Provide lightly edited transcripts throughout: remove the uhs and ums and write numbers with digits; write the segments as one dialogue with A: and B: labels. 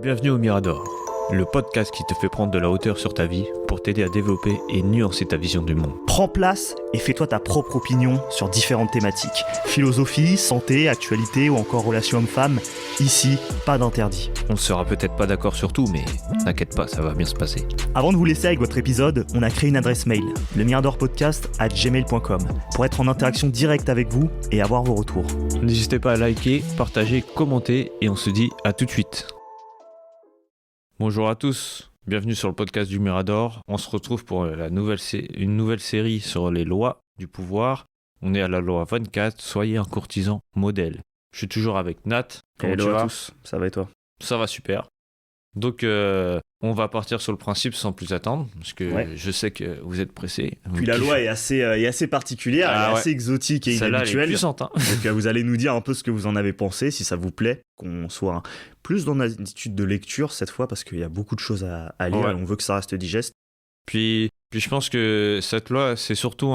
A: Bienvenue au Mirador, le podcast qui te fait prendre de la hauteur sur ta vie pour t'aider à développer et nuancer ta vision du monde.
B: Prends place et fais-toi ta propre opinion sur différentes thématiques. Philosophie, santé, actualité ou encore relations hommes-femmes. Ici, pas d'interdit.
A: On ne sera peut-être pas d'accord sur tout, mais t'inquiète pas, ça va bien se passer.
B: Avant de vous laisser avec votre épisode, on a créé une adresse mail, lemiradorpodcast@gmail.com, pour être en interaction directe avec vous et avoir vos retours.
A: N'hésitez pas à liker, partager, commenter et on se dit à tout de suite. Bonjour à tous, bienvenue sur le podcast du Mirador. On se retrouve pour une nouvelle série sur les lois du pouvoir. On est à la loi 24, soyez un courtisan modèle. Je suis toujours avec Nat. Comment tu vas ?
B: tous, ça va et toi ?
A: Ça va super. Donc on va partir sur le principe sans plus attendre, parce que je sais que vous êtes pressés.
B: Puis la loi est assez particulière, elle est assez exotique et
A: celle-là,
B: inhabituelle.
A: elle est puissante, hein.
B: Donc vous allez nous dire un peu ce que vous en avez pensé, si ça vous plaît, qu'on soit plus dans l'attitude de lecture cette fois, parce qu'il y a beaucoup de choses à lire et on veut que ça reste digeste.
A: Puis je pense que cette loi, c'est surtout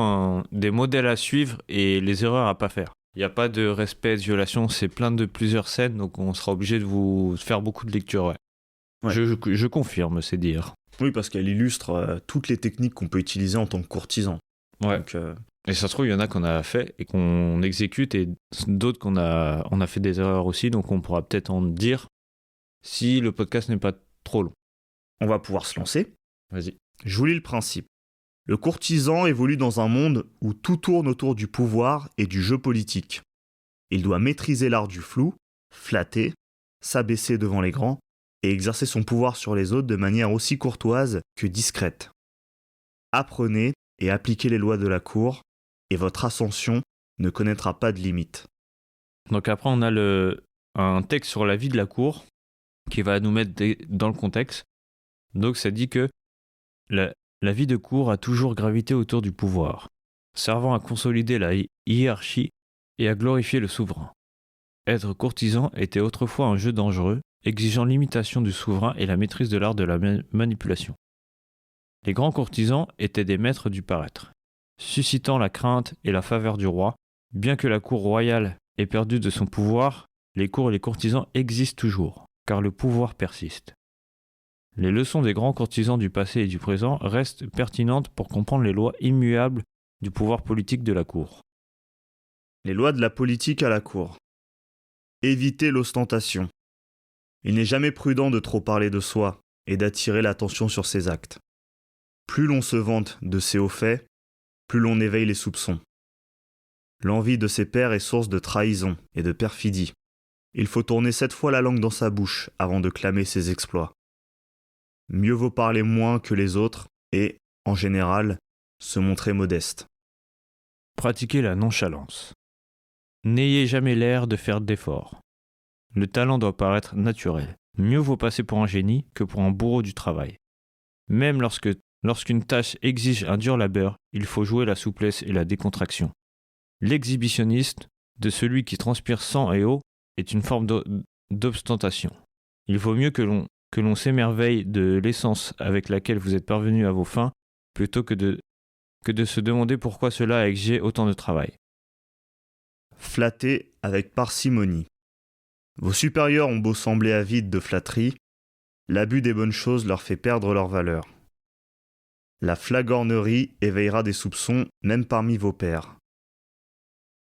A: des modèles à suivre et les erreurs à pas faire. Il n'y a pas de respect, de violation, c'est plein de plusieurs scènes, donc on sera obligé de vous faire beaucoup de lecture, ouais. Je confirme, c'est dire.
B: Oui, parce qu'elle illustre toutes les techniques qu'on peut utiliser en tant que courtisan.
A: Ouais.
B: Donc,
A: et ça se trouve, il y en a qu'on a fait et qu'on exécute, et d'autres on a fait des erreurs aussi, donc on pourra peut-être en dire si le podcast n'est pas trop long.
B: On va pouvoir se lancer.
A: Vas-y.
B: Je vous lis le principe. Le courtisan évolue dans un monde où tout tourne autour du pouvoir et du jeu politique. Il doit maîtriser l'art du flou, flatter, s'abaisser devant les grands, et exercer son pouvoir sur les autres de manière aussi courtoise que discrète. Apprenez et appliquez les lois de la cour, et votre ascension ne connaîtra pas de limite.
A: Donc après, on a un texte sur la vie de la cour qui va nous mettre dans le contexte. Donc ça dit que la vie de cour a toujours gravité autour du pouvoir, servant à consolider la hiérarchie et à glorifier le souverain. Être courtisan était autrefois un jeu dangereux, exigeant l'imitation du souverain et la maîtrise de l'art de la manipulation. Les grands courtisans étaient des maîtres du paraître, suscitant la crainte et la faveur du roi. Bien que la cour royale ait perdu de son pouvoir, les cours et les courtisans existent toujours, car le pouvoir persiste. Les leçons des grands courtisans du passé et du présent restent pertinentes pour comprendre les lois immuables du pouvoir politique de la cour.
B: Les lois de la politique à la cour. Évitez l'ostentation. Il n'est jamais prudent de trop parler de soi et d'attirer l'attention sur ses actes. Plus l'on se vante de ses hauts faits, plus l'on éveille les soupçons. L'envie de ses pairs est source de trahison et de perfidie. Il faut tourner 7 fois la langue dans sa bouche avant de clamer ses exploits. Mieux vaut parler moins que les autres et, en général, se montrer modeste.
A: Pratiquez la nonchalance. N'ayez jamais l'air de faire d'efforts. Le talent doit paraître naturel. Mieux vaut passer pour un génie que pour un bourreau du travail. Même lorsqu'une tâche exige un dur labeur, il faut jouer la souplesse et la décontraction. L'exhibitionniste, de celui qui transpire sang et eau, est une forme d'ostentation. Il vaut mieux que l'on s'émerveille de l'essence avec laquelle vous êtes parvenu à vos fins, plutôt que de se demander pourquoi cela a exigé autant de travail.
B: Flattez avec parcimonie. Vos supérieurs ont beau sembler avides de flatterie, l'abus des bonnes choses leur fait perdre leur valeur. La flagornerie éveillera des soupçons même parmi vos pairs.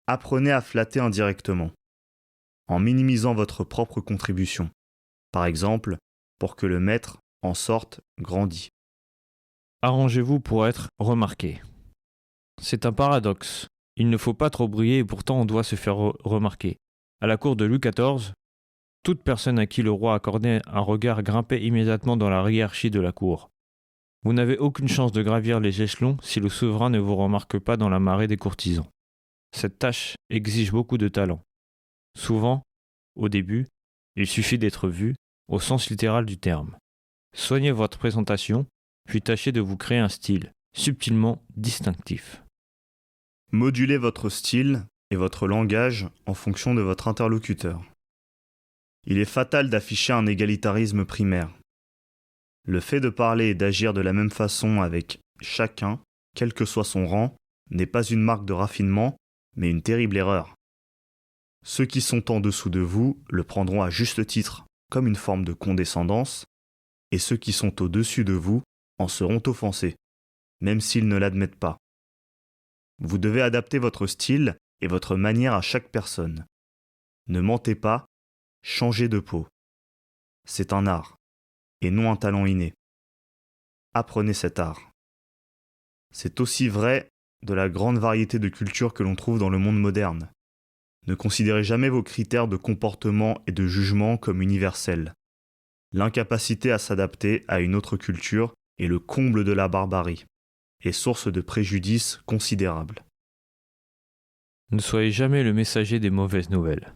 B: Apprenez à flatter indirectement, en minimisant votre propre contribution. Par exemple, pour que le maître en sorte grandi.
A: Arrangez-vous pour être remarqué. C'est un paradoxe. Il ne faut pas trop briller et pourtant on doit se faire remarquer. À la cour de Louis XIV, toute personne à qui le roi accordait un regard grimpait immédiatement dans la hiérarchie de la cour. Vous n'avez aucune chance de gravir les échelons si le souverain ne vous remarque pas dans la marée des courtisans. Cette tâche exige beaucoup de talent. Souvent, au début, il suffit d'être vu, au sens littéral du terme. Soignez votre présentation, puis tâchez de vous créer un style, subtilement distinctif.
B: Modulez votre style et votre langage en fonction de votre interlocuteur. Il est fatal d'afficher un égalitarisme primaire. Le fait de parler et d'agir de la même façon avec chacun, quel que soit son rang, n'est pas une marque de raffinement, mais une terrible erreur. Ceux qui sont en dessous de vous le prendront à juste titre, comme une forme de condescendance, et ceux qui sont au-dessus de vous en seront offensés, même s'ils ne l'admettent pas. Vous devez adapter votre style et votre manière à chaque personne. Ne mentez pas, changez de peau. C'est un art, et non un talent inné. Apprenez cet art. C'est aussi vrai de la grande variété de cultures que l'on trouve dans le monde moderne. Ne considérez jamais vos critères de comportement et de jugement comme universels. L'incapacité à s'adapter à une autre culture est le comble de la barbarie et source de préjudices considérables.
A: Ne soyez jamais le messager des mauvaises nouvelles.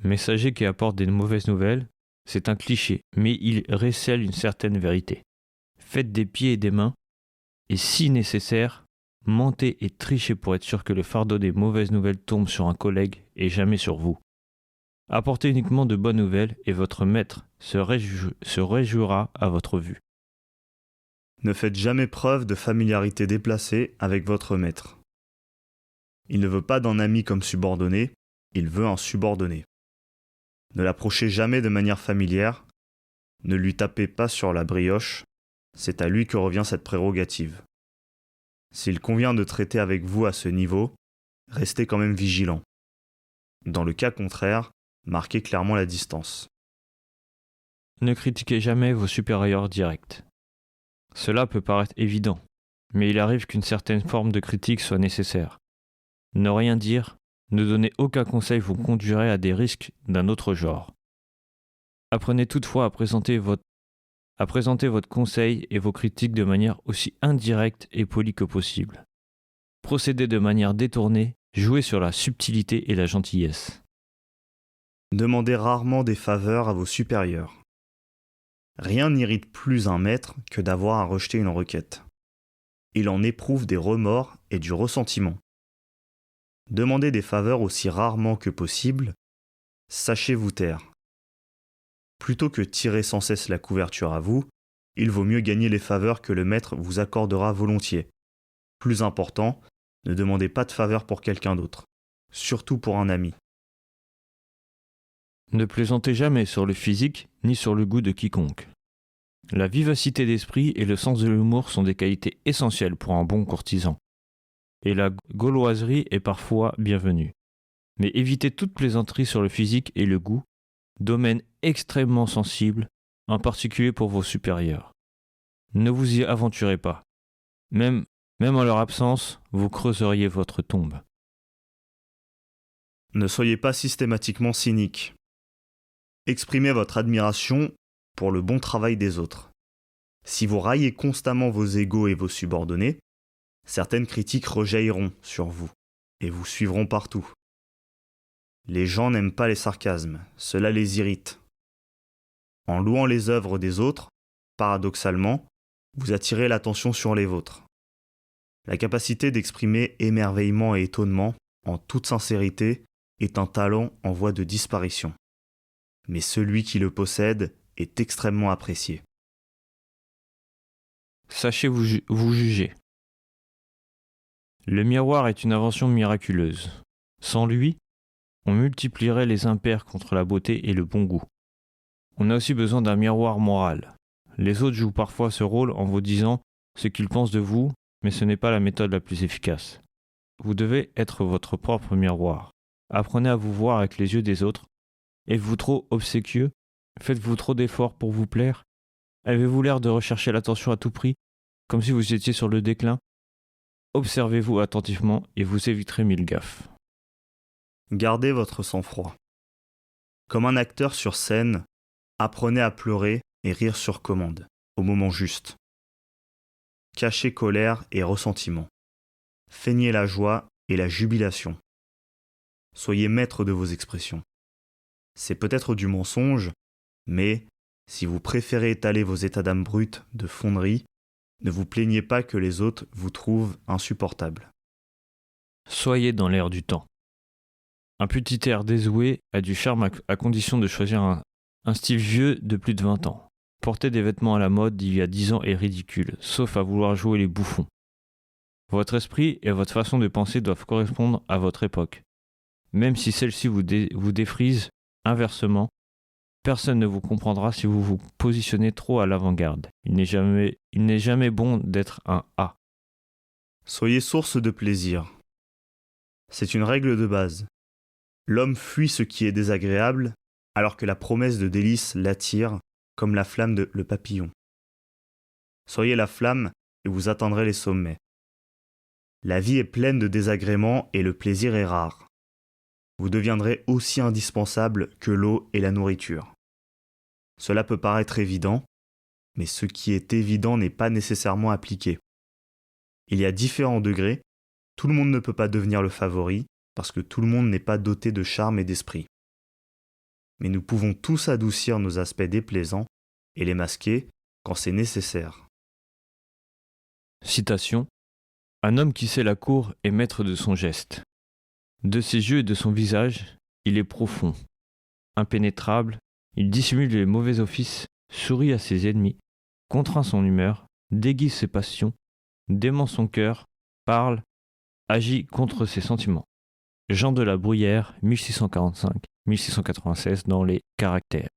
A: Messager qui apporte des mauvaises nouvelles, c'est un cliché, mais il récèle une certaine vérité. Faites des pieds et des mains, et si nécessaire, mentez et trichez pour être sûr que le fardeau des mauvaises nouvelles tombe sur un collègue et jamais sur vous. Apportez uniquement de bonnes nouvelles et votre maître se réjouira à votre vue.
B: Ne faites jamais preuve de familiarité déplacée avec votre maître. Il ne veut pas d'un ami comme subordonné, il veut un subordonné. Ne l'approchez jamais de manière familière, ne lui tapez pas sur la brioche, c'est à lui que revient cette prérogative. S'il convient de traiter avec vous à ce niveau, restez quand même vigilant. Dans le cas contraire, marquez clairement la distance.
A: Ne critiquez jamais vos supérieurs directs. Cela peut paraître évident, mais il arrive qu'une certaine forme de critique soit nécessaire. Ne rien dire, ne donner aucun conseil vous conduirait à des risques d'un autre genre. Apprenez toutefois à présenter votre conseil et vos critiques de manière aussi indirecte et polie que possible. Procédez de manière détournée, jouez sur la subtilité et la gentillesse.
B: Demandez rarement des faveurs à vos supérieurs. Rien n'irrite plus un maître que d'avoir à rejeter une requête. Il en éprouve des remords et du ressentiment. Demandez des faveurs aussi rarement que possible, sachez vous taire. Plutôt que tirer sans cesse la couverture à vous, il vaut mieux gagner les faveurs que le maître vous accordera volontiers. Plus important, ne demandez pas de faveur pour quelqu'un d'autre, surtout pour un ami.
A: Ne plaisantez jamais sur le physique ni sur le goût de quiconque. La vivacité d'esprit et le sens de l'humour sont des qualités essentielles pour un bon courtisan. Et la gauloiserie est parfois bienvenue. Mais évitez toute plaisanterie sur le physique et le goût, domaine extrêmement sensible, en particulier pour vos supérieurs. Ne vous y aventurez pas. Même en leur absence, vous creuseriez votre tombe.
B: Ne soyez pas systématiquement cynique. Exprimez votre admiration pour le bon travail des autres. Si vous raillez constamment vos égaux et vos subordonnés, certaines critiques rejailliront sur vous et vous suivront partout. Les gens n'aiment pas les sarcasmes, cela les irrite. En louant les œuvres des autres, paradoxalement, vous attirez l'attention sur les vôtres. La capacité d'exprimer émerveillement et étonnement en toute sincérité est un talent en voie de disparition. Mais celui qui le possède est extrêmement apprécié.
A: Sachez vous juger. Le miroir est une invention miraculeuse. Sans lui, on multiplierait les impairs contre la beauté et le bon goût. On a aussi besoin d'un miroir moral. Les autres jouent parfois ce rôle en vous disant ce qu'ils pensent de vous, mais ce n'est pas la méthode la plus efficace. Vous devez être votre propre miroir. Apprenez à vous voir avec les yeux des autres. Êtes-vous trop obséquieux? Faites-vous trop d'efforts pour vous plaire? Avez-vous l'air de rechercher l'attention à tout prix, comme si vous étiez sur le déclin? Observez-vous attentivement et vous éviterez 1000 gaffes.
B: Gardez votre sang-froid. Comme un acteur sur scène, apprenez à pleurer et rire sur commande, au moment juste. Cachez colère et ressentiment. Feignez la joie et la jubilation. Soyez maître de vos expressions. C'est peut-être du mensonge, mais si vous préférez étaler vos états d'âme bruts de fonderie, ne vous plaignez pas que les autres vous trouvent insupportables.
A: Soyez dans l'air du temps. Un petit air désuet a du charme à condition de choisir un style vieux de plus de 20 ans. Porter des vêtements à la mode d'il y a 10 ans est ridicule, sauf à vouloir jouer les bouffons. Votre esprit et votre façon de penser doivent correspondre à votre époque. Même si celle-ci vous défrise, inversement, Personne ne vous comprendra si vous vous positionnez trop à l'avant-garde. Il n'est jamais bon d'être un A.
B: Soyez source de plaisir. C'est une règle de base. L'homme fuit ce qui est désagréable, alors que la promesse de délice l'attire, comme la flamme de le papillon. Soyez la flamme et vous atteindrez les sommets. La vie est pleine de désagréments et le plaisir est rare. Vous deviendrez aussi indispensable que l'eau et la nourriture. Cela peut paraître évident, mais ce qui est évident n'est pas nécessairement appliqué. Il y a différents degrés, tout le monde ne peut pas devenir le favori, parce que tout le monde n'est pas doté de charme et d'esprit. Mais nous pouvons tous adoucir nos aspects déplaisants et les masquer quand c'est nécessaire.
A: Citation. Un homme qui sait la cour est maître de son geste. De ses yeux et de son visage, il est profond, impénétrable, il dissimule les mauvais offices, sourit à ses ennemis, contraint son humeur, déguise ses passions, dément son cœur, parle, agit contre ses sentiments. Jean de la Bruyère, 1645-1696 dans les Caractères.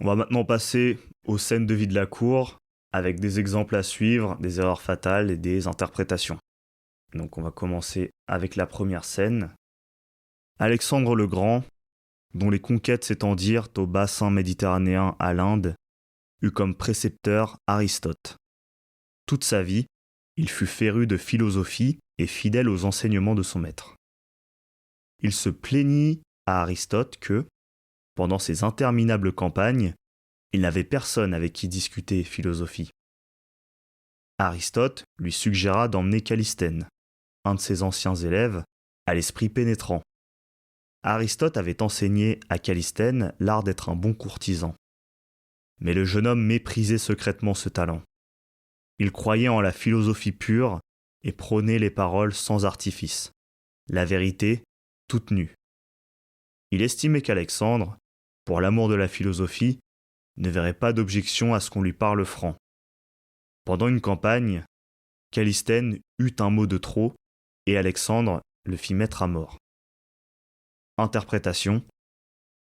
B: On va maintenant passer aux scènes de vie de la cour, avec des exemples à suivre, des erreurs fatales et des interprétations. Donc on va commencer avec la première scène. Alexandre le Grand, dont les conquêtes s'étendirent au bassin méditerranéen à l'Inde, eut comme précepteur Aristote. Toute sa vie, il fut féru de philosophie et fidèle aux enseignements de son maître. Il se plaignit à Aristote que, pendant ses interminables campagnes, il n'avait personne avec qui discuter philosophie. Aristote lui suggéra d'emmener Callisthène, un de ses anciens élèves, à l'esprit pénétrant. Aristote avait enseigné à Callisthène l'art d'être un bon courtisan. Mais le jeune homme méprisait secrètement ce talent. Il croyait en la philosophie pure et prônait les paroles sans artifice, la vérité toute nue. Il estimait qu'Alexandre, pour l'amour de la philosophie, ne verrait pas d'objection à ce qu'on lui parle franc. Pendant une campagne, Callisthène eut un mot de trop et Alexandre le fit mettre à mort. Interprétation.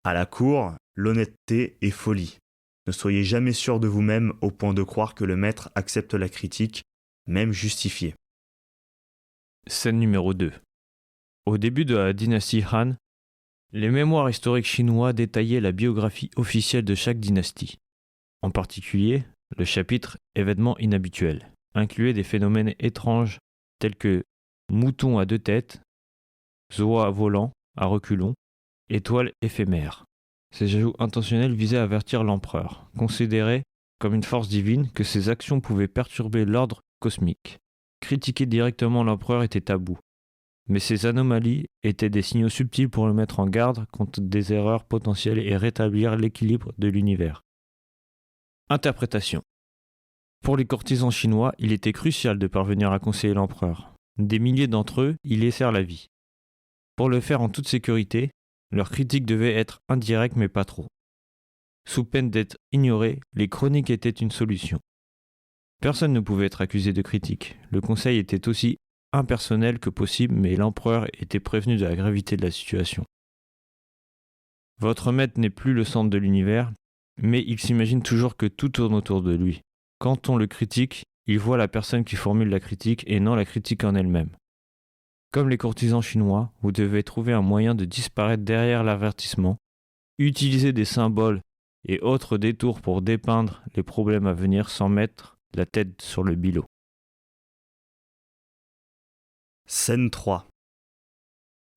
B: À la cour, l'honnêteté est folie. Ne soyez jamais sûr de vous-même au point de croire que le maître accepte la critique, même justifiée.
A: Scène numéro 2. Au début de la dynastie Han, les mémoires historiques chinois détaillaient la biographie officielle de chaque dynastie. En particulier, le chapitre « Événements inhabituels » incluait des phénomènes étranges tels que moutons à deux têtes, zoa volant à reculons, étoiles éphémères. Ces ajouts intentionnels visaient à avertir l'empereur, considéré comme une force divine, que ses actions pouvaient perturber l'ordre cosmique. Critiquer directement l'empereur était tabou, mais ces anomalies étaient des signaux subtils pour le mettre en garde contre des erreurs potentielles et rétablir l'équilibre de l'univers. Interprétation. Pour les courtisans chinois, il était crucial de parvenir à conseiller l'empereur. Des milliers d'entre eux y laissèrent la vie. Pour le faire en toute sécurité, leur critique devait être indirecte mais pas trop. Sous peine d'être ignorés, les chroniques étaient une solution. Personne ne pouvait être accusé de critique. Le conseil était aussi impersonnel que possible, mais l'empereur était prévenu de la gravité de la situation. Votre maître n'est plus le centre de l'univers, mais il s'imagine toujours que tout tourne autour de lui. Quand on le critique, il voit la personne qui formule la critique et non la critique en elle-même. Comme les courtisans chinois, vous devez trouver un moyen de disparaître derrière l'avertissement, utiliser des symboles et autres détours pour dépeindre les problèmes à venir sans mettre la tête sur le billot.
B: Scène 3.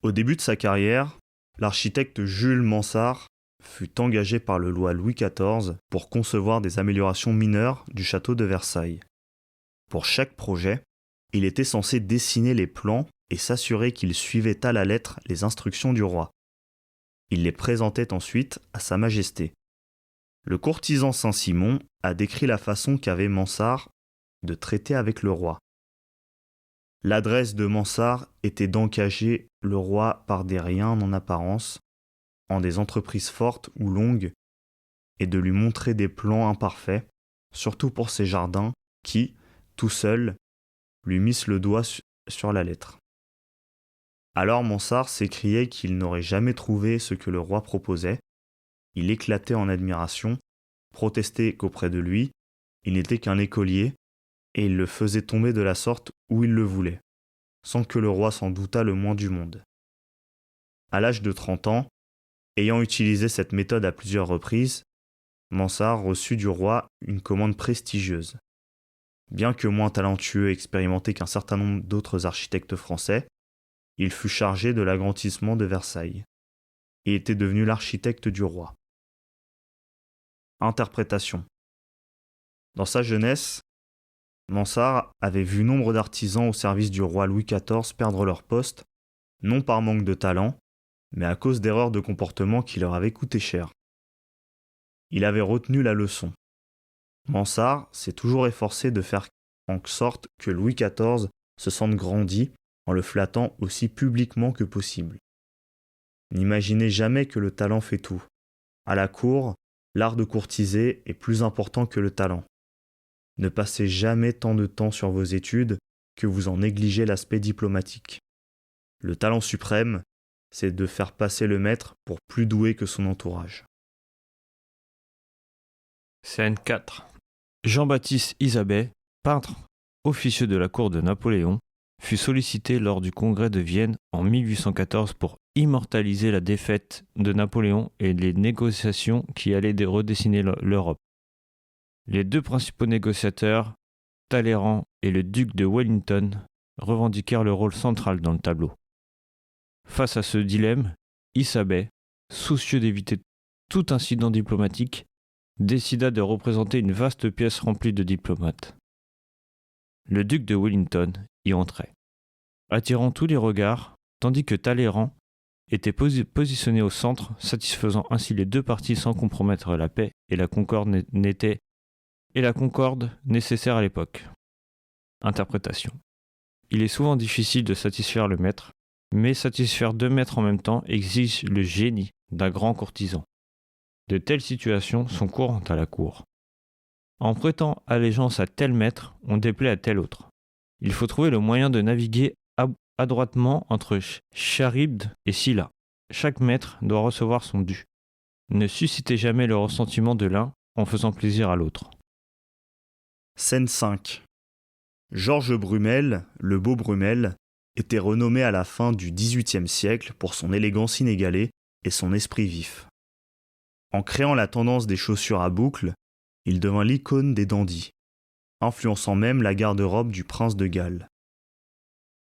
B: Au début de sa carrière, l'architecte Jules Mansart fut engagé par le roi Louis XIV pour concevoir des améliorations mineures du château de Versailles. Pour chaque projet, il était censé dessiner les plans et s'assurer qu'il suivait à la lettre les instructions du roi. Il les présentait ensuite à Sa Majesté. Le courtisan Saint-Simon a décrit la façon qu'avait Mansart de traiter avec le roi. L'adresse de Mansart était d'engager le roi par des riens en apparence, en des entreprises fortes ou longues, et de lui montrer des plans imparfaits, surtout pour ses jardins, qui, tout seuls, lui missent le doigt sur la lettre. Alors Mansart s'écriait qu'il n'aurait jamais trouvé ce que le roi proposait, Il éclatait en admiration, protestait qu'auprès de lui, il n'était qu'un écolier, et il le faisait tomber de la sorte où il le voulait, sans que le roi s'en doutât le moins du monde. À l'âge de 30 ans, ayant utilisé cette méthode à plusieurs reprises, Mansart reçut du roi une commande prestigieuse. Bien que moins talentueux et expérimenté qu'un certain nombre d'autres architectes français, il fut chargé de l'agrandissement de Versailles et était devenu l'architecte du roi. Interprétation. Dans sa jeunesse, Mansart avait vu nombre d'artisans au service du roi Louis XIV perdre leur poste, non par manque de talent, mais à cause d'erreurs de comportement qui leur avaient coûté cher. Il avait retenu la leçon. Mansart s'est toujours efforcé de faire en sorte que Louis XIV se sente grandi en le flattant aussi publiquement que possible. N'imaginez jamais que le talent fait tout. À la cour, l'art de courtiser est plus important que le talent. Ne passez jamais tant de temps sur vos études que vous en négligez l'aspect diplomatique. Le talent suprême, c'est de faire passer le maître pour plus doué que son entourage.
A: Scène 4. Jean-Baptiste Isabey, peintre officieux de la cour de Napoléon, fut sollicité lors du congrès de Vienne en 1814 pour immortaliser la défaite de Napoléon et les négociations qui allaient redessiner l'Europe. Les deux principaux négociateurs, Talleyrand et le duc de Wellington, revendiquèrent le rôle central dans le tableau. Face à ce dilemme, Isabey, soucieux d'éviter tout incident diplomatique, décida de représenter une vaste pièce remplie de diplomates. Le duc de Wellington y entrait, attirant tous les regards, tandis que Talleyrand était positionné au centre, satisfaisant ainsi les deux parties sans compromettre la paix et la concorde nécessaire à l'époque. Interprétation. Il est souvent difficile de satisfaire le maître, mais satisfaire deux maîtres en même temps exige le génie d'un grand courtisan. De telles situations sont courantes à la cour. En prêtant allégeance à tel maître, on déplaît à tel autre. Il faut trouver le moyen de naviguer adroitement entre Charybde et Scylla. Chaque maître doit recevoir son dû. Ne suscitez jamais le ressentiment de l'un en faisant plaisir à l'autre.
B: Scène 5. Georges Brumel, le beau Brumel, était renommé à la fin du XVIIIe siècle pour son élégance inégalée et son esprit vif. En créant la tendance des chaussures à boucles, il devint l'icône des dandys, influençant même la garde-robe du prince de Galles.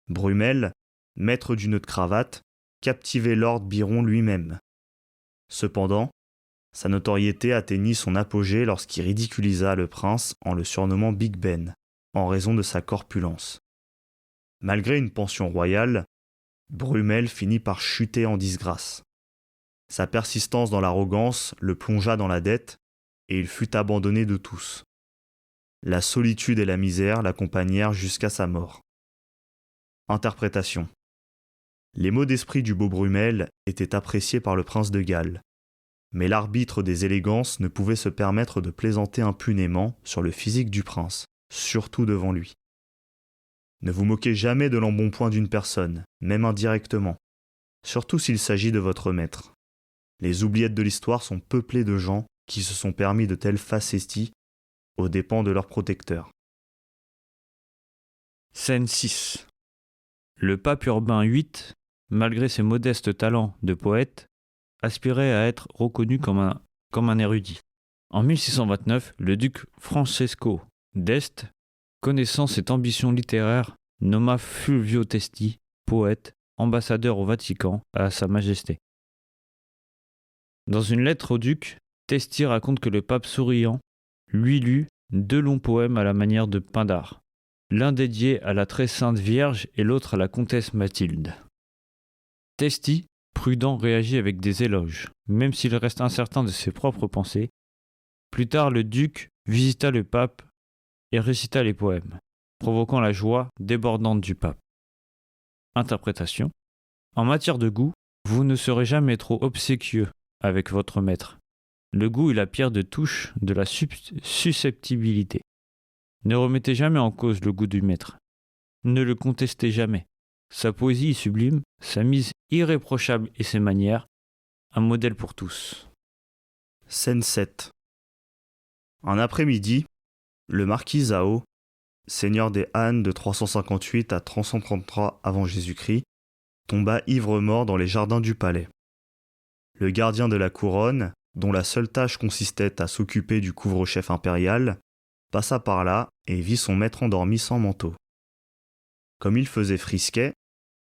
B: Brumel, maître du nœud de cravate, captivait Lord Byron lui-même. Cependant, sa notoriété atteignit son apogée lorsqu'il ridiculisa le prince en le surnommant Big Ben, en raison de sa corpulence. Malgré une pension royale, Brumel finit par chuter en disgrâce. Sa persistance dans l'arrogance le plongea dans la dette et il fut abandonné de tous. La solitude et la misère l'accompagnèrent jusqu'à sa mort. Interprétation. Les mots d'esprit du beau Brumel étaient appréciés par le prince de Galles, mais l'arbitre des élégances ne pouvait se permettre de plaisanter impunément sur le physique du prince, surtout devant lui. Ne vous moquez jamais de l'embonpoint d'une personne, même indirectement, surtout s'il s'agit de votre maître. Les oubliettes de l'histoire sont peuplées de gens qui se sont permis de telles facéties aux dépens de leurs protecteurs.
A: Scène 6. Le pape Urbain VIII, malgré ses modestes talents de poète, aspirait à être reconnu comme un érudit. En 1629, le duc Francesco d'Este, connaissant cette ambition littéraire, nomma Fulvio Testi, poète, ambassadeur au Vatican à Sa Majesté. Dans une lettre au duc, Testi raconte que le pape souriant lui lut 2 longs poèmes à la manière de Pindare, l'un dédié à la très sainte Vierge et l'autre à la comtesse Mathilde. Testi, prudent, réagit avec des éloges, même s'il reste incertain de ses propres pensées. Plus tard, le duc visita le pape et récita les poèmes, provoquant la joie débordante du pape. Interprétation. En matière de goût, vous ne serez jamais trop obséquieux avec votre maître. Le goût est la pierre de touche de la susceptibilité. Ne remettez jamais en cause le goût du maître. Ne le contestez jamais. Sa poésie est sublime, sa mise irréprochable et ses manières, un modèle pour tous.
B: Scène 7. Un après-midi, le marquis Zhao, seigneur des Han de 358 à 333 avant Jésus-Christ, tomba ivre-mort dans les jardins du palais. Le gardien de la couronne, dont la seule tâche consistait à s'occuper du couvre-chef impérial, passa par là et vit son maître endormi sans manteau. Comme il faisait frisquet,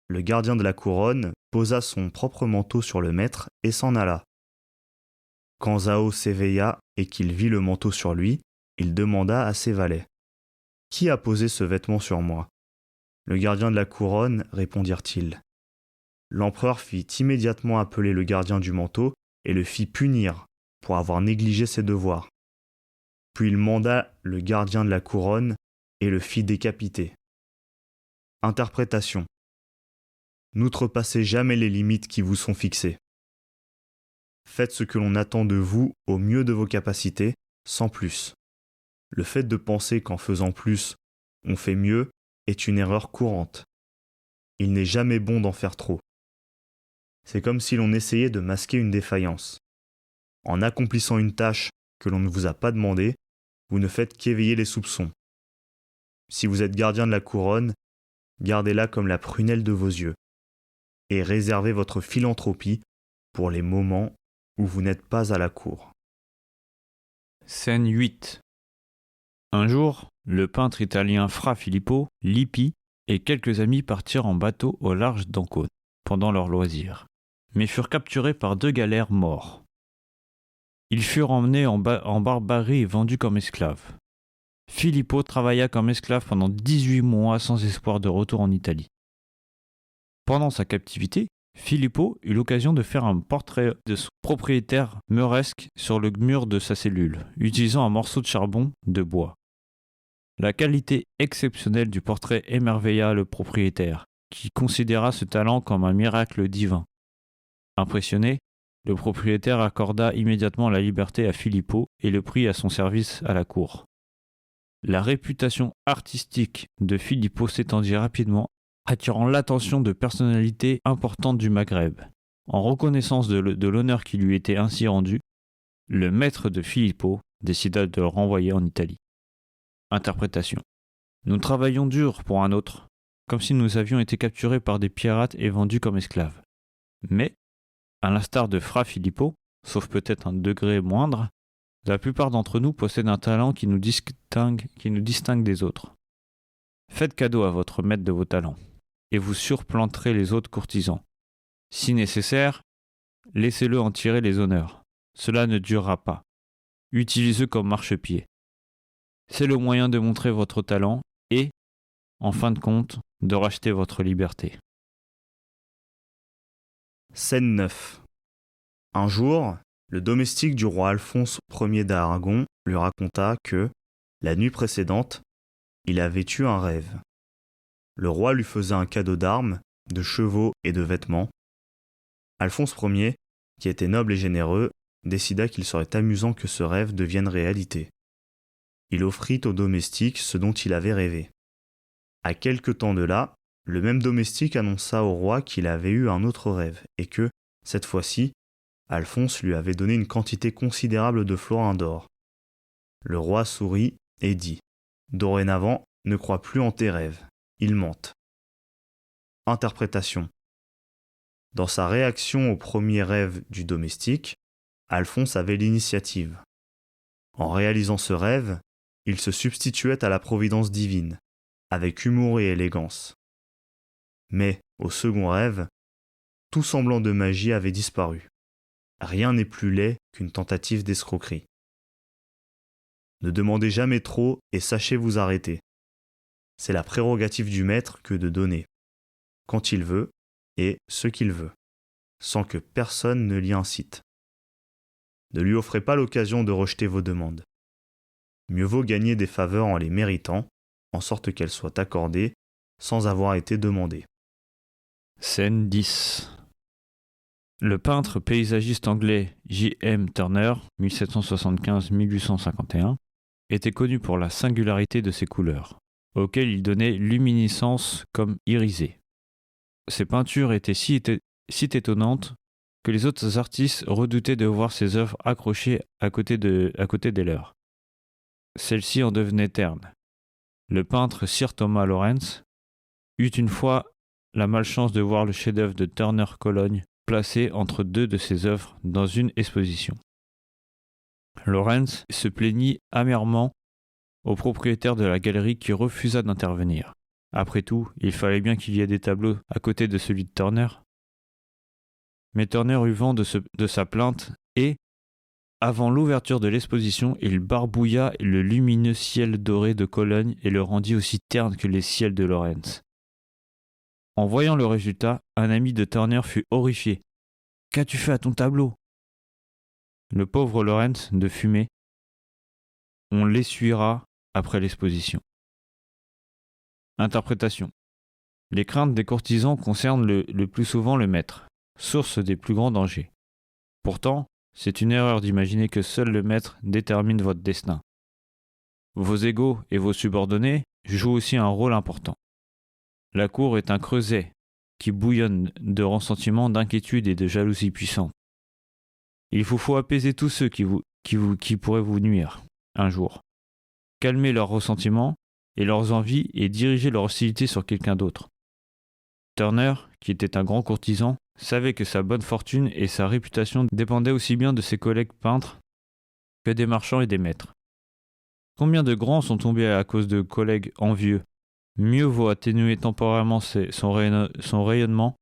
B: le gardien de la couronne posa son propre manteau sur le maître et s'en alla. Quand Zhao s'éveilla et qu'il vit le manteau sur lui, il demanda à ses valets : « Qui a posé ce vêtement sur moi ?» Le gardien de la couronne, répondirent-ils. L'empereur fit immédiatement appeler le gardien du manteau et le fit punir pour avoir négligé ses devoirs. Puis il manda le gardien de la couronne et le fit décapiter. Interprétation. N'outrepassez jamais les limites qui vous sont fixées. Faites ce que l'on attend de vous au mieux de vos capacités, sans plus. Le fait de penser qu'en faisant plus, on fait mieux est une erreur courante. Il n'est jamais bon d'en faire trop. C'est comme si l'on essayait de masquer une défaillance. En accomplissant une tâche que l'on ne vous a pas demandée, vous ne faites qu'éveiller les soupçons. Si vous êtes gardien de la couronne, gardez-la comme la prunelle de vos yeux et réservez votre philanthropie pour les moments où vous n'êtes pas à la cour.
A: Scène 8. Un jour, le peintre italien Fra Filippo Lippi et quelques amis partirent en bateau au large d'Ancône pendant leurs loisirs, mais furent capturés par 2 galères morts. Ils furent emmenés en barbarie et vendus comme esclaves. Filippo travailla comme esclave pendant 18 mois sans espoir de retour en Italie. Pendant sa captivité, Filippo eut l'occasion de faire un portrait de son propriétaire mauresque sur le mur de sa cellule, utilisant un morceau de charbon de bois. La qualité exceptionnelle du portrait émerveilla le propriétaire, qui considéra ce talent comme un miracle divin. Impressionné, le propriétaire accorda immédiatement la liberté à Filippo et le prit à son service à la cour. La réputation artistique de Filippo s'étendit rapidement, attirant l'attention de personnalités importantes du Maghreb. En reconnaissance de l'honneur qui lui était ainsi rendu, le maître de Filippo décida de le renvoyer en Italie. Interprétation. Nous travaillions dur pour un autre, comme si nous avions été capturés par des pirates et vendus comme esclaves. Mais, à l'instar de Fra Filippo, sauf peut-être un degré moindre, la plupart d'entre nous possèdent un talent qui nous distingue des autres. Faites cadeau à votre maître de vos talents, et vous surplanterez les autres courtisans. Si nécessaire, laissez-le en tirer les honneurs. Cela ne durera pas. Utilisez-le comme marchepied. C'est le moyen de montrer votre talent et, en fin de compte, de racheter votre liberté.
B: Scène 9. Un jour, le domestique du roi Alphonse Ier d'Aragon lui raconta que, la nuit précédente, il avait eu un rêve. Le roi lui faisait un cadeau d'armes, de chevaux et de vêtements. Alphonse Ier, qui était noble et généreux, décida qu'il serait amusant que ce rêve devienne réalité. Il offrit au domestique ce dont il avait rêvé. À quelque temps de là, le même domestique annonça au roi qu'il avait eu un autre rêve et que, cette fois-ci, Alphonse lui avait donné une quantité considérable de florins d'or. Le roi sourit et dit : « Dorénavant, ne crois plus en tes rêves, ils mentent. » Interprétation. Dans sa réaction au premier rêve du domestique, Alphonse avait l'initiative. En réalisant ce rêve, il se substituait à la providence divine, avec humour et élégance. Mais, au second rêve, tout semblant de magie avait disparu. Rien n'est plus laid qu'une tentative d'escroquerie. Ne demandez jamais trop et sachez vous arrêter. C'est la prérogative du maître que de donner, quand il veut et ce qu'il veut, sans que personne ne l'y incite. Ne lui offrez pas l'occasion de rejeter vos demandes. Mieux vaut gagner des faveurs en les méritant, en sorte qu'elles soient accordées sans avoir été demandées.
A: Scène 10. Le peintre paysagiste anglais J.M. Turner, 1775-1851, était connu pour la singularité de ses couleurs, auxquelles il donnait luminescence comme irisée. Ses peintures étaient si étonnantes que les autres artistes redoutaient de voir ses œuvres accrochées à côté des leurs. Celles-ci en devenaient ternes. Le peintre Sir Thomas Lawrence eut une fois la malchance de voir le chef-d'œuvre de Turner Cologne placé entre deux de ses œuvres dans une exposition. Lawrence se plaignit amèrement au propriétaire de la galerie qui refusa d'intervenir. Après tout, il fallait bien qu'il y ait des tableaux à côté de celui de Turner. Mais Turner eut vent de sa plainte et, avant l'ouverture de l'exposition, il barbouilla le lumineux ciel doré de Cologne et le rendit aussi terne que les ciels de Lawrence. En voyant le résultat, un ami de Turner fut horrifié. « Qu'as-tu fait à ton tableau ?» Le pauvre Lawrence de fumée. On l'essuiera après l'exposition. Interprétation. Les craintes des courtisans concernent le plus souvent le maître, source des plus grands dangers. Pourtant, c'est une erreur d'imaginer que seul le maître détermine votre destin. Vos égaux et vos subordonnés jouent aussi un rôle important. La cour est un creuset qui bouillonne de ressentiment, d'inquiétude et de jalousie puissante. Il vous faut apaiser tous ceux qui pourraient vous nuire un jour. Calmer leurs ressentiments et leurs envies et diriger leur hostilité sur quelqu'un d'autre. Turner, qui était un grand courtisan, savait que sa bonne fortune et sa réputation dépendaient aussi bien de ses collègues peintres que des marchands et des maîtres. Combien de grands sont tombés à cause de collègues envieux? Mieux vaut atténuer temporairement son rayonnement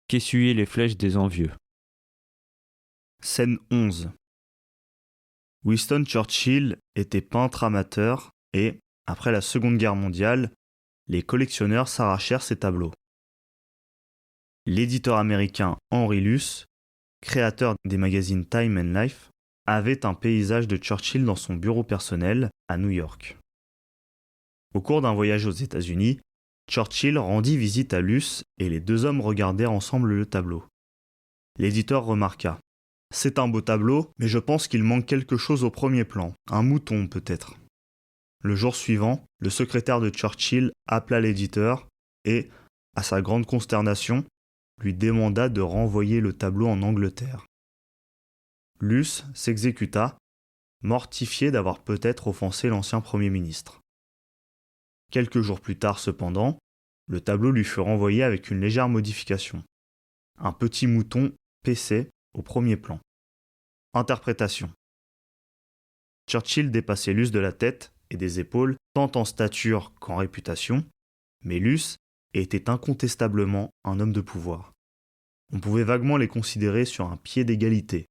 A: qu'essuyer les flèches des envieux.
B: Scène 11. Winston Churchill était peintre amateur et, après la Seconde Guerre mondiale, les collectionneurs s'arrachèrent ses tableaux. L'éditeur américain Henry Luce, créateur des magazines Time and Life, avait un paysage de Churchill dans son bureau personnel à New York. Au cours d'un voyage aux États-Unis, Churchill rendit visite à Luce et les deux hommes regardèrent ensemble le tableau. L'éditeur remarqua : « C'est un beau tableau, mais je pense qu'il manque quelque chose au premier plan, un mouton peut-être. » Le jour suivant, le secrétaire de Churchill appela l'éditeur et, à sa grande consternation, lui demanda de renvoyer le tableau en Angleterre. Luce s'exécuta, mortifié d'avoir peut-être offensé l'ancien Premier ministre. Quelques jours plus tard cependant, le tableau lui fut renvoyé avec une légère modification. Un petit mouton paissait au premier plan. Interprétation. Churchill dépassait Luce de la tête et des épaules, tant en stature qu'en réputation, mais Luce était incontestablement un homme de pouvoir. On pouvait vaguement les considérer sur un pied d'égalité.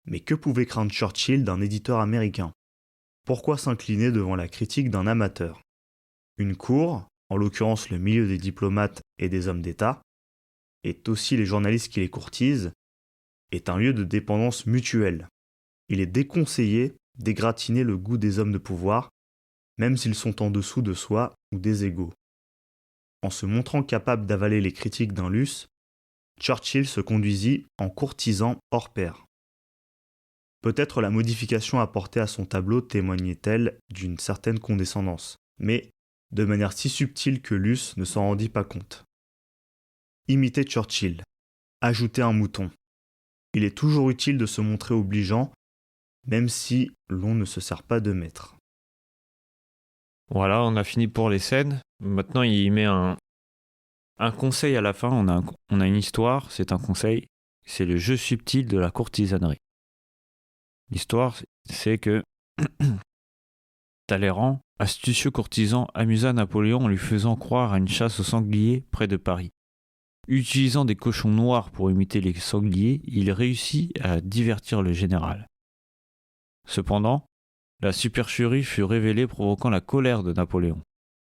B: Mais que pouvait craindre Churchill d'un éditeur américain? Pourquoi s'incliner devant la critique d'un amateur? Une cour, en l'occurrence le milieu des diplomates et des hommes d'État, et aussi les journalistes qui les courtisent, est un lieu de dépendance mutuelle. Il est déconseillé d'égratigner le goût des hommes de pouvoir, même s'ils sont en dessous de soi ou des égaux. En se montrant capable d'avaler les critiques d'un Luce, Churchill se conduisit en courtisan hors pair. Peut-être la modification apportée à son tableau témoignait-elle d'une certaine condescendance, mais de manière si subtile que Luce ne s'en rendit pas compte. Imiter Churchill, ajouter un mouton. Il est toujours utile de se montrer obligeant, même si l'on ne se sert pas de maître.
A: Voilà, on a fini pour les scènes. Maintenant, il met un conseil à la fin. On a une histoire, c'est un conseil. C'est le jeu subtil de la courtisanerie. L'histoire, c'est que Talleyrand, astucieux courtisan, amusa Napoléon en lui faisant croire à une chasse aux sangliers près de Paris. Utilisant des cochons noirs pour imiter les sangliers, il réussit à divertir le général. Cependant, la supercherie fut révélée provoquant la colère de Napoléon.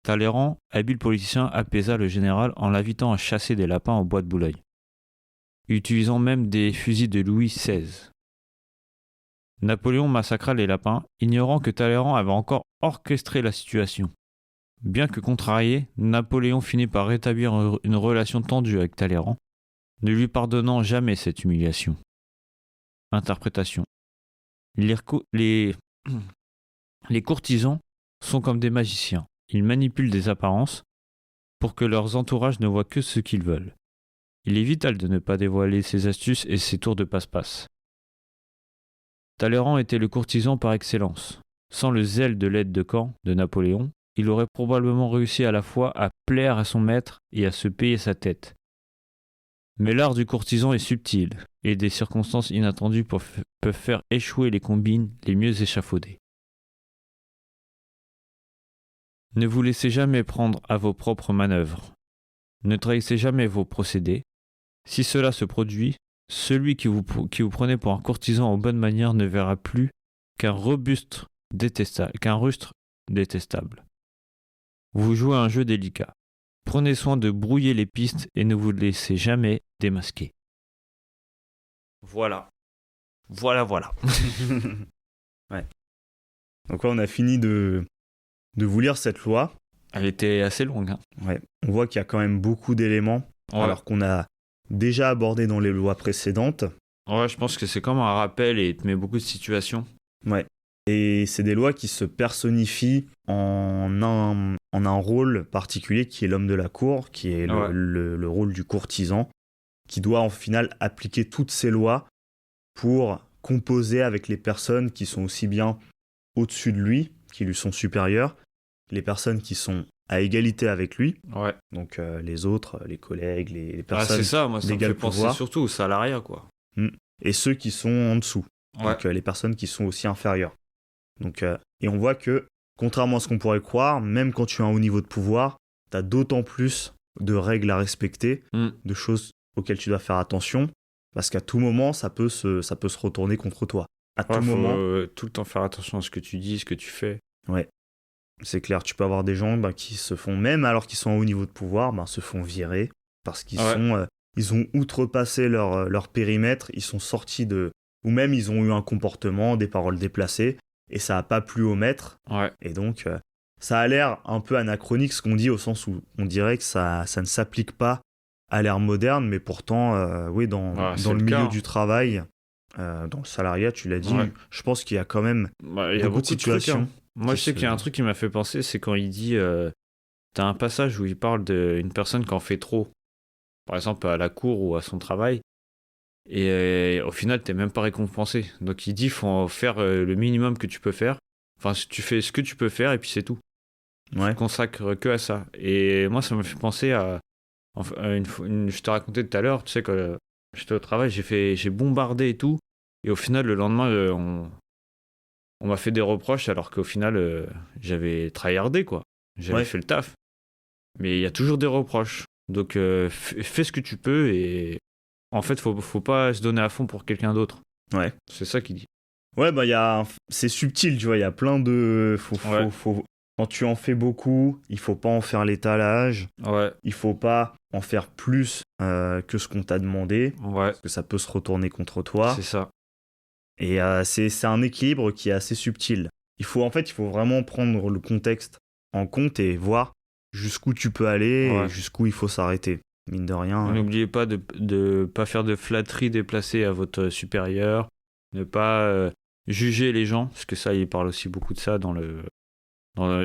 A: Talleyrand, habile politicien, apaisa le général en l'invitant à chasser des lapins au bois de Boulogne, utilisant même des fusils de Louis XVI. Napoléon massacra les lapins, ignorant que Talleyrand avait encore orchestré la situation. Bien que contrarié, Napoléon finit par rétablir une relation tendue avec Talleyrand, ne lui pardonnant jamais cette humiliation. Interprétation. Les courtisans sont comme des magiciens. Ils manipulent des apparences pour que leurs entourages ne voient que ce qu'ils veulent. Il est vital de ne pas dévoiler ses astuces et ses tours de passe-passe. Talleyrand était le courtisan par excellence. Sans le zèle de l'aide de camp de Napoléon, il aurait probablement réussi à la fois à plaire à son maître et à se payer sa tête. Mais l'art du courtisan est subtil, et des circonstances inattendues peuvent faire échouer les combines les mieux échafaudées. Ne vous laissez jamais prendre à vos propres manœuvres. Ne trahissez jamais vos procédés. Si cela se produit, celui qui vous prenez pour un courtisan aux bonnes manières ne verra plus qu'un rustre détestable. Vous jouez un jeu délicat. Prenez soin de brouiller les pistes et ne vous laissez jamais démasquer. Voilà. Voilà.
B: Ouais. Donc là, on a fini de vous lire cette loi.
A: Elle était assez longue. Hein.
B: Ouais. On voit qu'il y a quand même beaucoup d'éléments, alors qu'on a déjà abordé dans les lois précédentes.
A: Ouais, je pense que c'est comme un rappel et il te met beaucoup de situations.
B: Ouais. Et c'est des lois qui se personnifient en un rôle particulier qui est l'homme de la cour, qui est le rôle du courtisan, qui doit en final appliquer toutes ces lois pour composer avec les personnes qui sont aussi bien au-dessus de lui, qui lui sont supérieures, les personnes qui sont à égalité avec lui, donc les autres, les collègues, les personnes.
A: C'est ça, moi ça me fait penser
B: pouvoir,
A: surtout aux salariés, quoi.
B: Et ceux qui sont en dessous, donc les personnes qui sont aussi inférieures. Donc, et on voit que, contrairement à ce qu'on pourrait croire, même quand tu as un haut niveau de pouvoir, tu as d'autant plus de règles à respecter, de choses auxquelles tu dois faire attention, parce qu'à tout moment, ça peut se retourner contre toi. À tout moment.
A: Tout le temps faire attention à ce que tu dis, ce que tu fais.
B: Ouais, c'est clair. Tu peux avoir des gens qui se font, même alors qu'ils sont à haut niveau de pouvoir, se font virer, parce qu'ils ils ont outrepassé leur périmètre, ils sont sortis de... Ou même ils ont eu un comportement, des paroles déplacées, et ça n'a pas plu au maître. Et donc, ça a l'air un peu anachronique ce qu'on dit, au sens où on dirait que ça ne s'applique pas à l'ère moderne, mais pourtant, dans le milieu du travail, dans le salariat, tu l'as dit, je pense qu'il y a quand même beaucoup de situations.
A: Trucs, hein. Moi, je sais qu'il y a un truc qui m'a fait penser, c'est quand il dit... t'as un passage où il parle d'une personne qui en fait trop, par exemple à la cour ou à son travail, et au final, t'es même pas récompensé. Donc il dit faut faire le minimum que tu peux faire. Enfin, tu fais ce que tu peux faire et puis c'est tout. Tu te consacres que à ça. Et moi, ça me fait penser à je te racontais tout à l'heure, tu sais, que j'étais au travail, j'ai bombardé et tout. Et au final, le lendemain, on m'a fait des reproches alors qu'au final, j'avais tryhardé, quoi. J'avais fait le taf. Mais il y a toujours des reproches. Donc, fais ce que tu peux et en fait, faut pas se donner à fond pour quelqu'un d'autre.
B: Ouais.
A: C'est ça qu'il dit.
B: Ouais, c'est subtil, tu vois, il y a plein de... Quand tu en fais beaucoup, il faut pas en faire l'étalage. Il faut pas en faire plus que ce qu'on t'a demandé. Parce que ça peut se retourner contre toi.
A: C'est ça.
B: Et c'est un équilibre qui est assez subtil. Il faut vraiment prendre le contexte en compte et voir jusqu'où tu peux aller et jusqu'où il faut s'arrêter. Mine de rien.
A: N'oubliez pas de pas faire de flatterie déplacée à votre supérieur. Ne pas juger les gens. Parce que ça, il parle aussi beaucoup de ça dans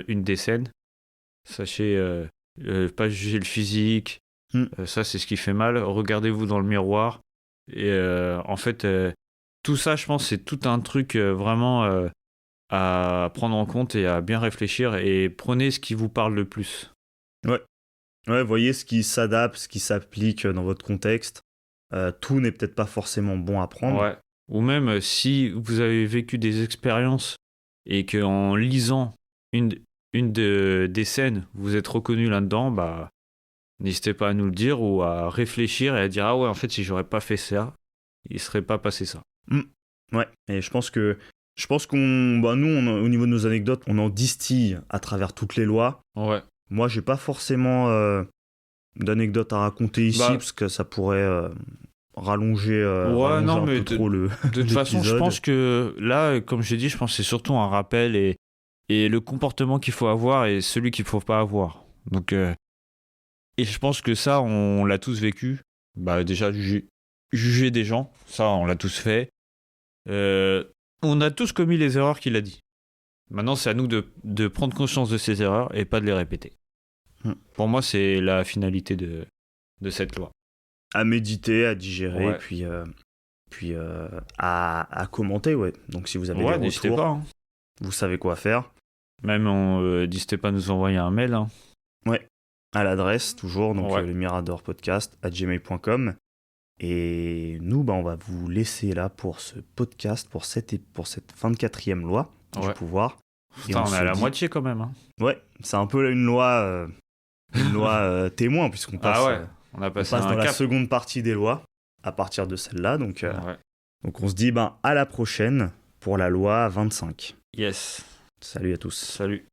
A: une des scènes. Sachez pas juger le physique. Ça, c'est ce qui fait mal. Regardez-vous dans le miroir. Et en fait, tout ça, je pense, c'est tout un truc vraiment à prendre en compte et à bien réfléchir. Et prenez ce qui vous parle le plus.
B: Ouais, voyez ce qui s'adapte, ce qui s'applique dans votre contexte. Tout n'est peut-être pas forcément bon à prendre.
A: Ou même si vous avez vécu des expériences et qu'en lisant une des scènes, vous êtes reconnu là-dedans, n'hésitez pas à nous le dire ou à réfléchir et à dire « Ah ouais, en fait, si j'aurais pas fait ça, il serait pas passé ça. »
B: Ouais, et je pense qu'on, nous, au niveau de nos anecdotes, on en distille à travers toutes les lois.
A: Ouais.
B: Moi, j'ai pas forcément d'anecdotes à raconter ici, parce que ça pourrait rallonger un peu trop le
A: de toute façon, je pense que là, comme j'ai dit, je pense que c'est surtout un rappel et le comportement qu'il faut avoir et celui qu'il faut pas avoir. Donc, et je pense que ça, on l'a tous vécu. Déjà, juger des gens, ça, on l'a tous fait. On a tous commis les erreurs qu'il a dit. Maintenant, c'est à nous de prendre conscience de ces erreurs et pas de les répéter. Pour moi, c'est la finalité de cette loi.
B: à méditer, à digérer,
A: Ouais.
B: puis à commenter, ouais. Donc si vous avez
A: Ouais,
B: des
A: n'hésitez
B: retours,
A: pas. Hein.
B: vous savez quoi faire.
A: Même, n'hésitez pas à nous envoyer un mail. Hein.
B: Ouais, à l'adresse, toujours, donc
A: Ouais.
B: le miradorpodcast@gmail.com. Et nous, on va vous laisser là pour ce podcast, pour cette 24e loi du
A: Ouais.
B: pouvoir. Et
A: Putain, on est à
B: se
A: la
B: dit-
A: moitié quand même. Hein.
B: Ouais, c'est un peu une loi témoin, puisqu'on passe,
A: Ah ouais, on a
B: on
A: passé
B: passe
A: un
B: dans la
A: cap.
B: seconde partie des lois à partir de celle-là. Donc
A: Ouais.
B: on se dit à la prochaine pour la loi 25.
A: Yes.
B: Salut à tous.
A: Salut.